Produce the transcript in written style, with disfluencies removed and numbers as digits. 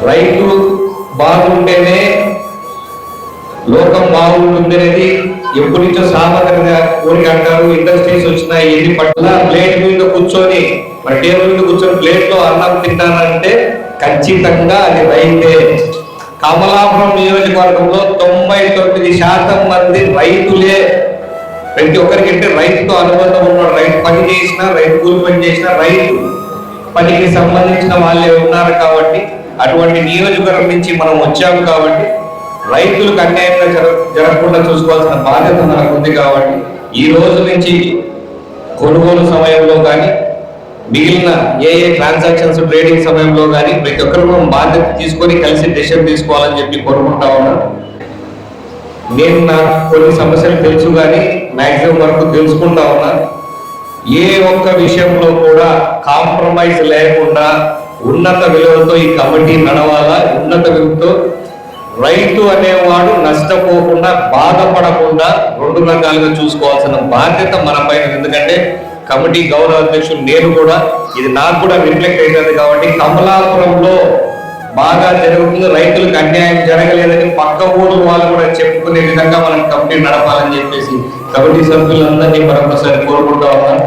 రైతు బాగుంటేనే లోకం బాగుంటుంది అనేది ఎప్పటి నుంచో సామాన్యంగా కోరిక అంటారు. ఇండస్ట్రీస్ వచ్చినాయి, ఎన్ని పట్ల ప్లేట్ మీద కూర్చొని మన టేబుల్ మీద కూర్చొని ప్లేట్ లో అన్నం తింటానంటే ఖచ్చితంగా అది రైతే. కమలాపురం నియోజకవర్గంలో 99% మంది రైతులే. ప్రతి ఒక్కరికి అంటే రైతుతో అనుబంధం ఉన్నాడు. రైతు పని చేసినా, రైతు కూలి పని చేసినా, రైతు పనికి సంబంధించిన వాళ్ళే ఉన్నారు. కాబట్టి అటువంటి నియోజకవర్గం నుంచి మనం వచ్చాము. కాబట్టి రైతులకు అన్యాయంగా జరగకుండా చూసుకోవాల్సిన బాధ్యత మనకు ఉంది. కాబట్టి ఈ రోజు నుంచి కొనుగోలు సమయంలో కానీ మిగిలిన ఏ ట్రాన్సాక్షన్స్ ట్రేడింగ్ సమయంలో కానీ ప్రతి ఒక్కరు బాధ్యత తీసుకొని కలిసి డెసిషన్ తీసుకోవాలని చెప్పి కోరుకుంటా ఉన్నాను. నేను నాకు కొన్ని సమస్యలు తెలుసు కానీ మాక్సిమం వరకు తెలుసుకుంటా ఉన్నా. ఏ ఒక్క విషయంలో కూడా కాంప్రమైజ్ లేకుండా ఉన్నత విలువలతో ఈ కమిటీ నడవాలా. ఉన్నత విలువతో రైతు అనేవాడు నష్టపోకుండా, బాధపడకుండా 2 రకాలుగా చూసుకోవాల్సిన బాధ్యత మన పైన. ఎందుకంటే కమిటీ గౌరవ అధ్యక్షుడు నేను కూడా, ఇది నాకు కూడా రిఫ్లెక్ట్ అవుతుంది. కాబట్టి కమలాపురంలో బాగా జరుగుతుంది, రైతులకు అన్యాయం జరగలేదని పక్క ఊరు వాళ్ళు కూడా చెప్పుకునే విధంగా మనం కమిటీ నడపాలని చెప్పేసి కమిటీ సభ్యులందరినీ మరొకసారి కోరుకుంటా ఉన్నాం.